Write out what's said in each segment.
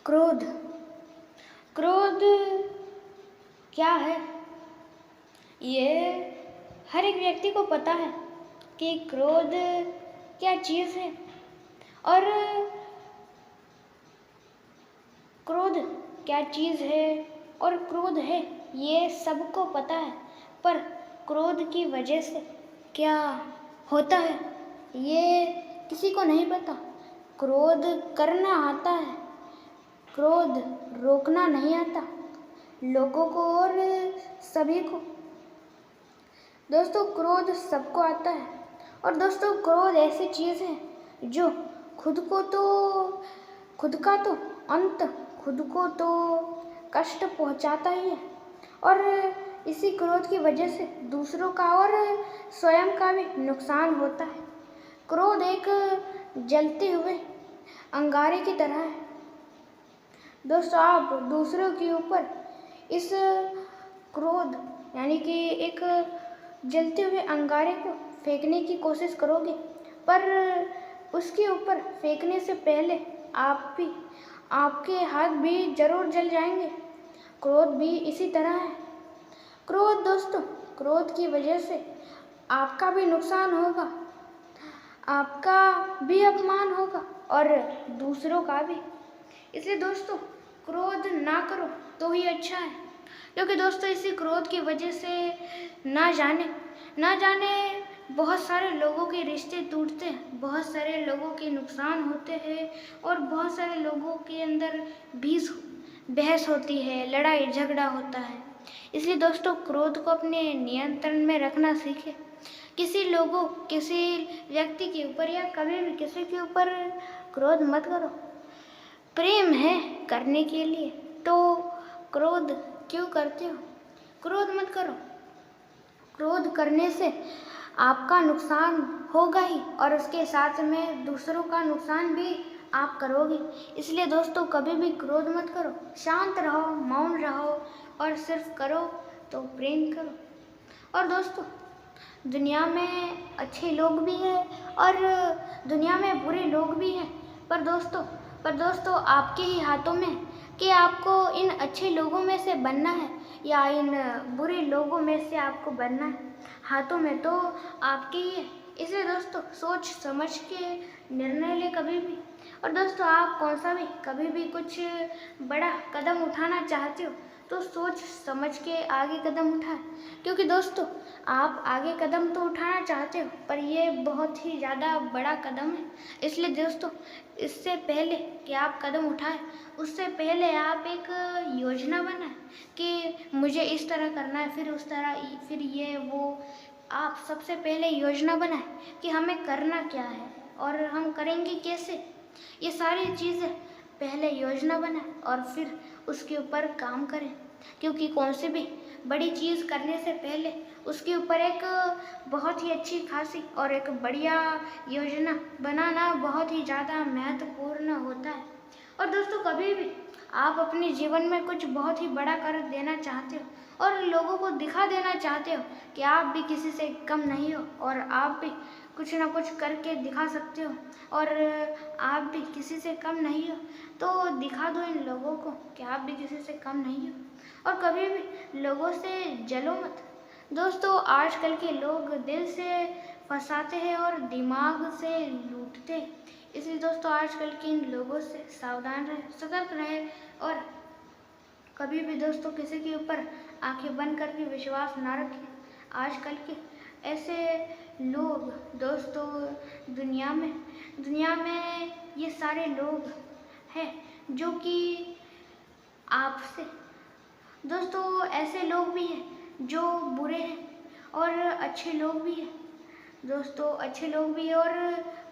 क्रोध। क्रोध क्या है? ये हर एक व्यक्ति को पता है कि क्रोध क्या चीज़ है, और क्रोध क्या चीज़ है और क्रोध है ये सबको पता है। पर क्रोध की वजह से क्या होता है ये किसी को नहीं पता। क्रोध करना आता है, क्रोध रोकना नहीं आता लोगों को और सभी को। दोस्तों, क्रोध सबको आता है, और दोस्तों क्रोध ऐसी चीज़ है जो खुद का तो अंत, खुद को तो कष्ट पहुंचाता ही है, और इसी क्रोध की वजह से दूसरों का और स्वयं का भी नुकसान होता है। क्रोध एक जलते हुए अंगारे की तरह है। दोस्तों, आप दूसरों के ऊपर इस क्रोध यानी कि एक जलते हुए अंगारे को फेंकने की कोशिश करोगे, पर उसके ऊपर फेंकने से पहले आपके हाथ भी जरूर जल जाएंगे। क्रोध भी इसी तरह है। क्रोध दोस्तों, क्रोध की वजह से आपका भी नुकसान होगा, आपका भी अपमान होगा और दूसरों का भी। इसलिए दोस्तों, क्रोध ना करो तो ही अच्छा है, क्योंकि दोस्तों इसी क्रोध की वजह से ना जाने बहुत सारे लोगों के रिश्ते टूटते हैं, बहुत सारे लोगों के नुकसान होते हैं, और बहुत सारे लोगों के अंदर बहस होती है, लड़ाई झगड़ा होता है। इसलिए दोस्तों, क्रोध को अपने नियंत्रण में रखना सीखें। किसी व्यक्ति के ऊपर या कभी भी किसी के ऊपर क्रोध मत करो। प्रेम है करने के लिए तो क्रोध क्यों करते हो? क्रोध मत करो। क्रोध करने से आपका नुकसान होगा ही, और उसके साथ में दूसरों का नुकसान भी आप करोगे। इसलिए दोस्तों, कभी भी क्रोध मत करो, शांत रहो, मौन रहो, और सिर्फ करो तो प्रेम करो। और दोस्तों, दुनिया में अच्छे लोग भी हैं और दुनिया में बुरे लोग भी हैं, पर दोस्तों आपके ही हाथों में कि आपको इन अच्छे लोगों में से बनना है या इन बुरे लोगों में से आपको बनना है। हाथों में तो आपके ही है। इसलिए दोस्तों, सोच समझ के निर्णय ले कभी भी। और दोस्तों, आप कौन सा भी कभी भी कुछ बड़ा कदम उठाना चाहते हो तो सोच समझ के आगे कदम उठाएं, क्योंकि दोस्तों आप आगे कदम तो उठाना चाहते हो, पर ये बहुत ही ज़्यादा बड़ा कदम है। इसलिए दोस्तों, इससे पहले कि आप कदम उठाएं, उससे पहले आप एक योजना बनाएं कि मुझे इस तरह करना है, फिर उस तरह, फिर ये वो। आप सबसे पहले योजना बनाएं कि हमें करना क्या है और हम करेंगे कैसे। ये सारी चीज़ें पहले योजना बनाएं और फिर उसके ऊपर काम करें, क्योंकि कौन सी भी बड़ी चीज़ करने से पहले उसके ऊपर एक बहुत ही अच्छी खासी और एक बढ़िया योजना बनाना बहुत ही ज़्यादा महत्वपूर्ण होता है। और दोस्तों, कभी भी आप अपने जीवन में कुछ बहुत ही बड़ा कर देना चाहते हो और लोगों को दिखा देना चाहते हो कि आप भी किसी से कम नहीं हो, और आप भी कुछ ना कुछ करके दिखा सकते हो, और आप भी किसी से कम नहीं हो, तो दिखा दो इन लोगों को कि आप भी किसी से कम नहीं हो। और कभी भी लोगों से जलो मत। दोस्तों, आजकल के लोग दिल से फंसाते हैं और दिमाग से लूटते हैं। इसलिए दोस्तों, आजकल के इन लोगों से सावधान रहें, सतर्क रहें, और कभी भी दोस्तों किसी के ऊपर आंखें बंद करके विश्वास ना रखें। आजकल के ऐसे लोग दोस्तों दुनिया में ये सारे लोग हैं जो कि आपसे, दोस्तों ऐसे लोग भी हैं जो बुरे हैं, और अच्छे लोग भी हैं। दोस्तों, अच्छे लोग भी और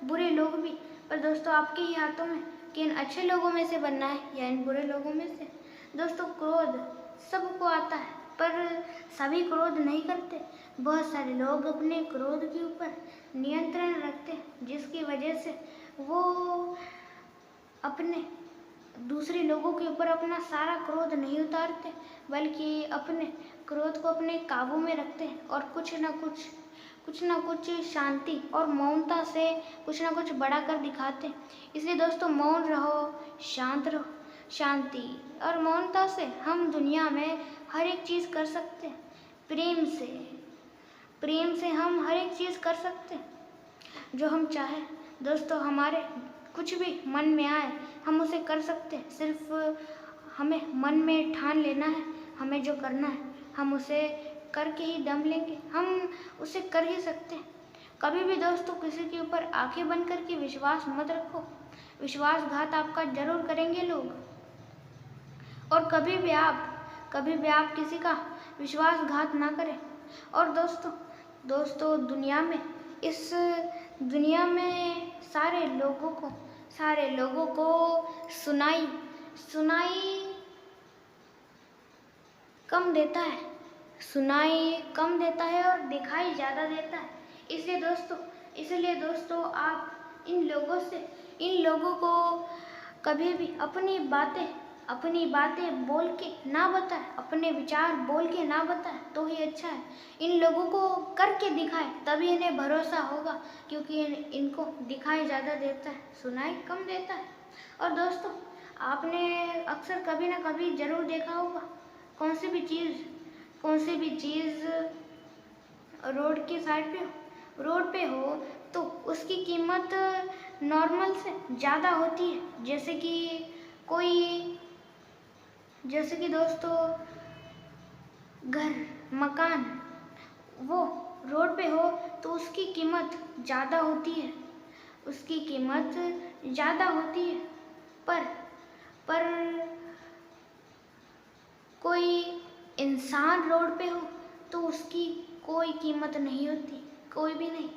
बुरे लोग भी, पर दोस्तों आपके ही हाथों में कि इन अच्छे लोगों में से बनना है या इन बुरे लोगों में से। दोस्तों, क्रोध सबको आता है, पर सभी क्रोध नहीं करते। बहुत सारे लोग अपने क्रोध के ऊपर नियंत्रण रखते हैं, जिसकी वजह से वो अपने दूसरे लोगों के ऊपर अपना सारा क्रोध नहीं उतारते, बल्कि अपने क्रोध को अपने काबू में रखते हैं, और कुछ ना कुछ शांति और मौनता से कुछ ना कुछ बड़ा कर दिखाते हैं। इसलिए दोस्तों, मौन रहो, शांत रहो, शांति और मौनता से हम दुनिया में हर एक चीज़ कर सकते हैं। प्रेम से हम हर एक चीज़ कर सकते हैं जो हम चाहें। दोस्तों, हमारे कुछ भी मन में आए हम उसे कर सकते हैं। सिर्फ हमें मन में ठान लेना है, हमें जो करना है हम उसे करके ही दम लेंगे। हम उसे कर ही सकते हैं। कभी भी दोस्तों किसी के ऊपर आंखें बंद करके विश्वास मत रखो। विश्वासघात आपका जरूर करेंगे लोग। और कभी भी आप किसी का विश्वासघात ना करें। और दोस्तों इस दुनिया में सारे लोगों को सुनाई कम देता है और दिखाई ज़्यादा देता है। इसलिए दोस्तों आप इन लोगों को कभी भी अपनी बातें बोल के ना बताएं, अपने विचार बोल के ना बताएं तो ही अच्छा है। इन लोगों को करके दिखाएं, तभी इन्हें भरोसा होगा, क्योंकि इनको दिखाई ज़्यादा देता है, सुनाई कम देता है। और दोस्तों, आपने अक्सर कभी ना कभी ज़रूर देखा होगा, कौन सी भी चीज़ रोड पे हो तो उसकी कीमत नॉर्मल से ज़्यादा होती है। जैसे कि दोस्तों घर, मकान, वो रोड पे हो तो उसकी कीमत ज़्यादा होती है। पर कोई इंसान रोड पे हो तो उसकी कोई कीमत नहीं होती, कोई भी नहीं,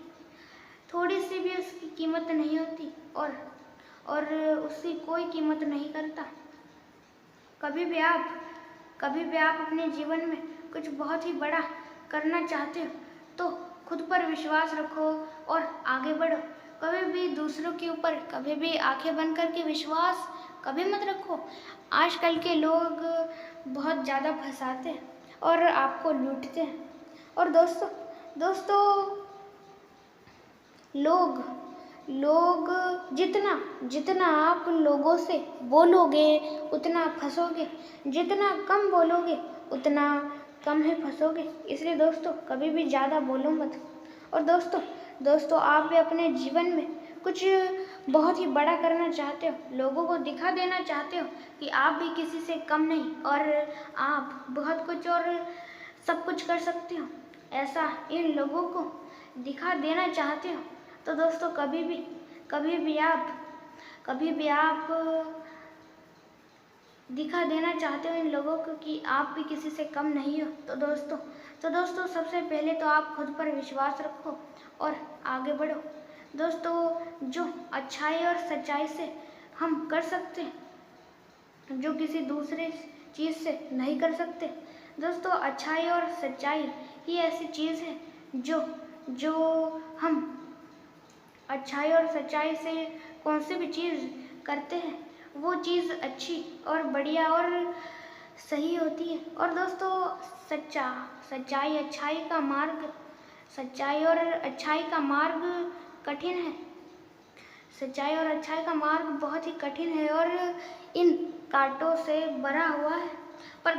थोड़ी सी भी उसकी कीमत नहीं होती और उसकी कोई कीमत नहीं करता। कभी भी आप अपने जीवन में कुछ बहुत ही बड़ा करना चाहते हो तो खुद पर विश्वास रखो और आगे बढ़ो। कभी भी दूसरों के ऊपर कभी भी आंखें बंद करके विश्वास कभी मत रखो। आजकल के लोग बहुत ज़्यादा फंसाते हैं और आपको लूटते हैं। और दोस्तों लोग जितना आप लोगों से बोलोगे उतना फंसोगे, जितना कम बोलोगे उतना कम ही फंसोगे। इसलिए दोस्तों कभी भी ज़्यादा बोलो मत। और दोस्तों आप भी अपने जीवन में कुछ बहुत ही बड़ा करना चाहते हो, लोगों को दिखा देना चाहते हो कि आप भी किसी से कम नहीं और आप बहुत कुछ और सब कुछ कर सकते हो, ऐसा इन लोगों को दिखा देना चाहते हो, तो दोस्तों कभी भी आप दिखा देना चाहते हो इन लोगों को कि आप भी किसी से कम नहीं हो, तो दोस्तों सबसे पहले तो आप खुद पर विश्वास रखो और आगे बढ़ो। दोस्तों जो अच्छाई और सच्चाई से हम कर सकते हैं, जो किसी दूसरे चीज़ से नहीं कर सकते। दोस्तों अच्छाई और सच्चाई ही ऐसी चीज़ है जो हम अच्छाई और सच्चाई से कौन सी भी चीज़ करते हैं वो चीज़ अच्छी और बढ़िया और सही होती है। और दोस्तों सच्चाई और अच्छाई का मार्ग कठिन है। सच्चाई और अच्छाई का मार्ग बहुत ही कठिन है और इन कांटों से भरा हुआ है। पर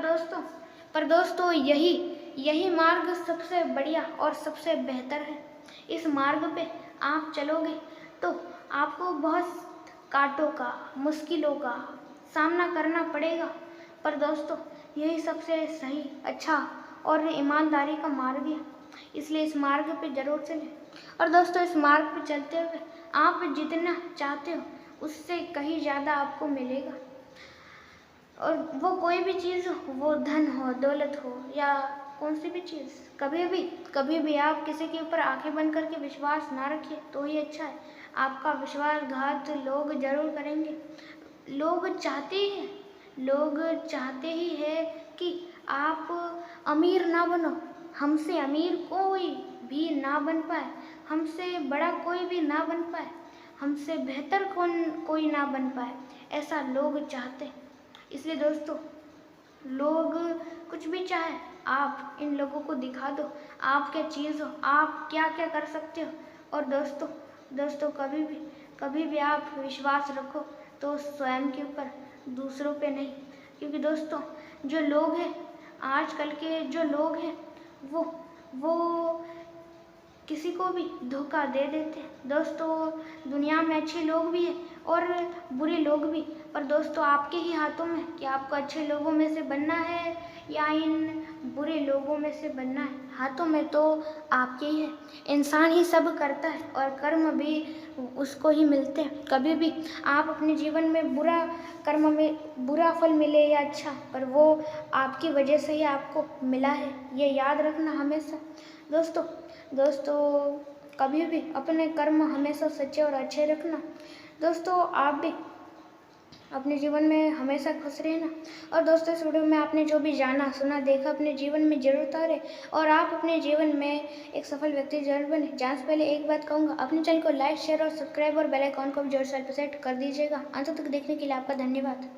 दोस्तों यही मार्ग सबसे बढ़िया और सबसे बेहतर है। इस मार्ग पे आप चलोगे तो आपको बहुत कांटों का, मुश्किलों का सामना करना पड़ेगा, पर दोस्तों यही सबसे सही, अच्छा और ईमानदारी का मार्ग है। इसलिए इस मार्ग पे जरूर चलें। और दोस्तों इस मार्ग पे चलते हुए आप जितना चाहते हो उससे कहीं ज़्यादा आपको मिलेगा। और वो कोई भी चीज़ हो, वो धन हो, दौलत हो या कौन सी भी चीज़, कभी भी आप किसी के ऊपर आंखें बंद करके विश्वास ना रखिए तो ही अच्छा है। आपका विश्वासघात लोग जरूर करेंगे। लोग चाहते ही है कि आप अमीर ना बनो, हमसे अमीर कोई भी ना बन पाए, हमसे बड़ा कोई भी ना बन पाए, हमसे बेहतर कोई ना बन पाए, ऐसा लोग चाहते हैं। इसलिए दोस्तों लोग कुछ भी चाहे, आप इन लोगों को दिखा दो आप क्या चीज़ हो, आप क्या क्या कर सकते हो। और दोस्तों कभी भी आप विश्वास रखो तो स्वयं के ऊपर, दूसरों पे नहीं। क्योंकि दोस्तों जो लोग हैं, आजकल के जो लोग हैं, वो किसी को भी धोखा दे देते हैं। दोस्तों दुनिया में अच्छे लोग भी हैं और बुरे लोग भी, पर दोस्तों आपके ही हाथों में कि आपको अच्छे लोगों में से बनना है या इन बुरे लोगों में से बनना है। हाथों में तो आपके ही है। इंसान ही सब करता है और कर्म भी उसको ही मिलते हैं। कभी भी आप अपने जीवन में बुरा कर्म में बुरा फल मिले या अच्छा, पर वो आपकी वजह से ही आपको मिला है, ये याद रखना हमेशा। दोस्तों कभी भी अपने कर्म हमेशा सच्चे और अच्छे रखना। दोस्तों आप भी अपने जीवन में हमेशा खुश रहना। और दोस्तों इस वीडियो में आपने जो भी जाना, सुना, देखा अपने जीवन में जरूर उतारे और आप अपने जीवन में एक सफल व्यक्ति जरूर बने। जाने से पहले एक बात कहूँगा, अपने चैनल को लाइक, शेयर और सब्सक्राइब और बेल आइकॉन को भी जरूर सेट कर दीजिएगा। अंत तक देखने के लिए आपका धन्यवाद।